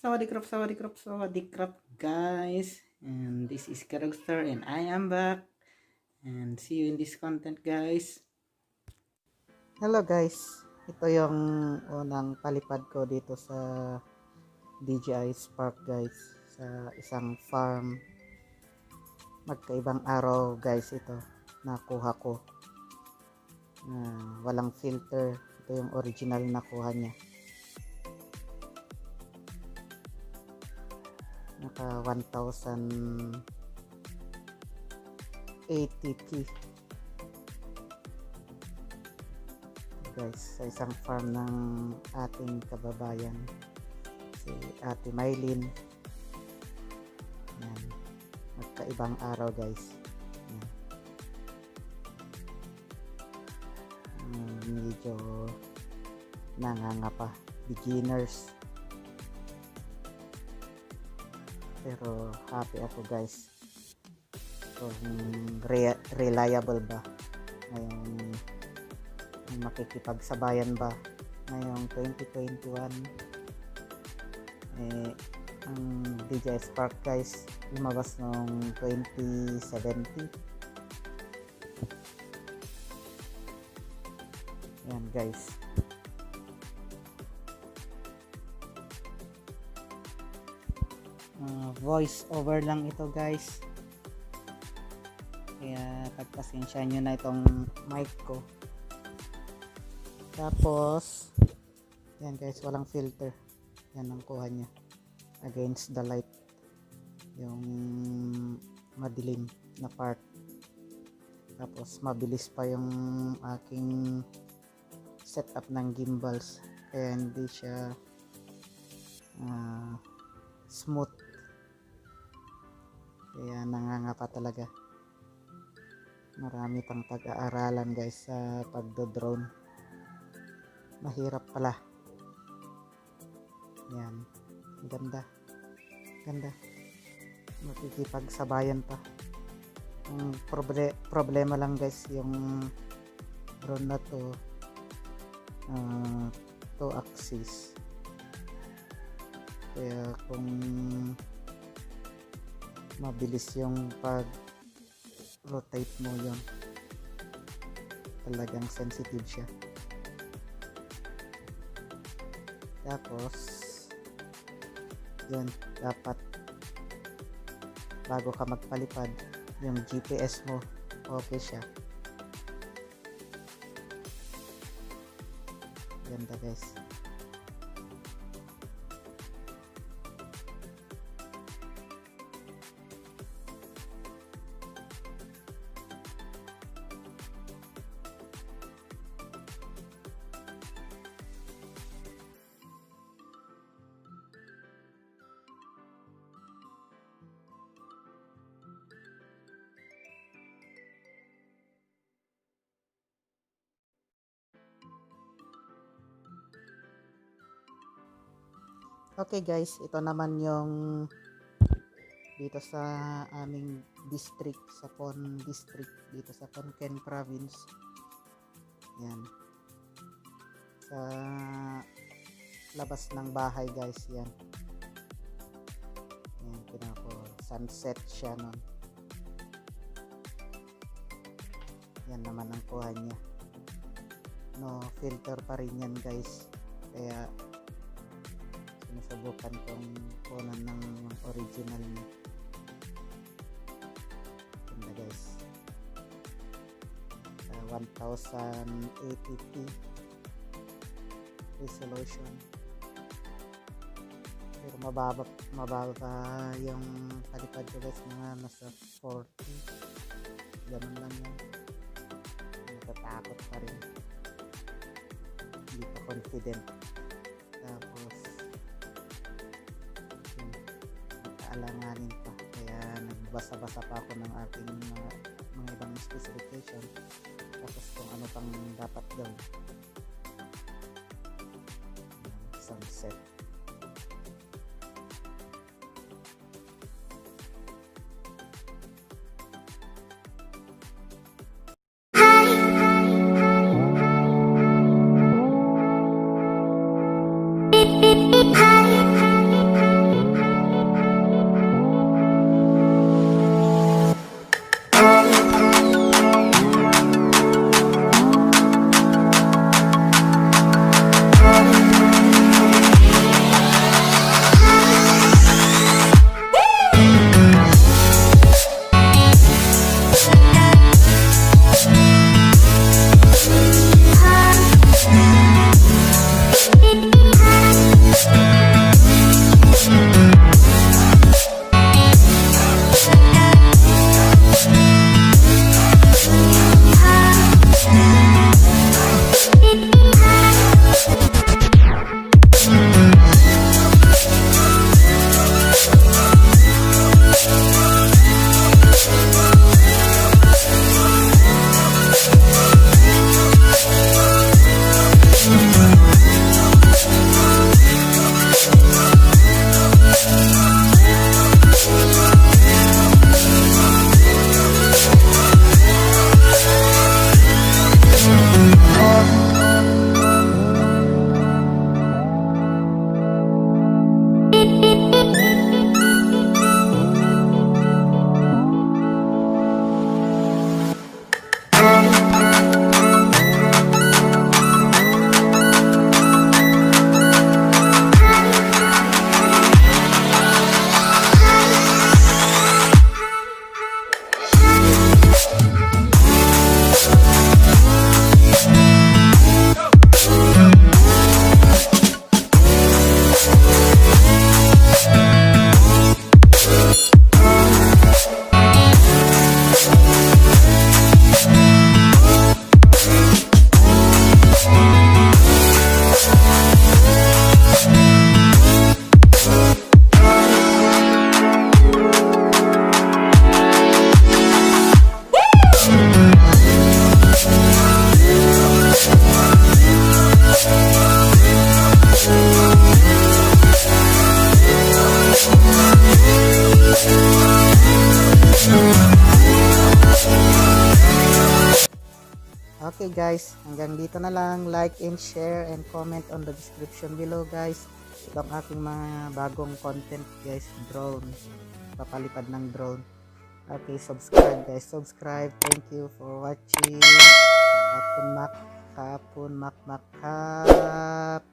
Sawadee krap guys, and this is Karogster and I am back and see you in this content guys. Hello guys, ito yung unang palipad ko dito sa DJI Spark guys, sa isang farm. Magkaibang araw guys ito, nakuha ko. Walang filter, ito yung original na kuha niya. Naka 1080p guys, sa isang farm ng ating kababayan si Ate Maylin. Yan, magkaibang araw guys. Yan. Medyo nangangapa, beginners, pero happy ako guys kung reliable ba ngayong makikipagsabayan ba ngayong 2021. Ang DJI Spark guys lumabas noong 2070. Yan guys, voice over lang ito guys, kaya pagpasensya nyo na itong mic ko. Tapos yan guys, walang filter, yan ang kuha nya against the light, yung madilim na part. Tapos mabilis pa yung aking setup ng gimbals, kaya hindi siya smooth, kaya nangangapa talaga. Marami pang pag-aaralan guys sa pagdodrone, mahirap pala. Yan, ganda makikipagsabayan pa. Ang problema lang guys, yung drone na to 2 axis, kaya kung mabilis yung pag rotate mo, yun talagang sensitive siya. Tapos yun, dapat bago ka magpalipad yung GPS mo okay siya. Ganda guys. Okay guys, ito naman yung dito sa aming district, sa Pon district, dito sa Konken province. Yan, sa labas ng bahay guys, yan pinako sunset siya nun. Yan naman ang kuha niya, no filter pa rin yan guys, kaya sinusubukan kong kunan ng original niya. Ganda guys, 1080p resolution, pero mababa yung palipad ko guys, mga nasa 40, ganun lang yan. Natatakot pa rin, hindi pa confident. Tapos alanganin pa, kaya nagbasa-basa pa ako ng ating mga ibang specification, tapos kung ano pang dapat gawin. Sunset. Hi. Okay guys, hanggang dito na lang. Like and share and comment on the description below guys. Ito ang aking mga bagong content guys, drone. Papalipad ng drone. Okay, subscribe guys, subscribe. Thank you for watching. Kapun mak, kap.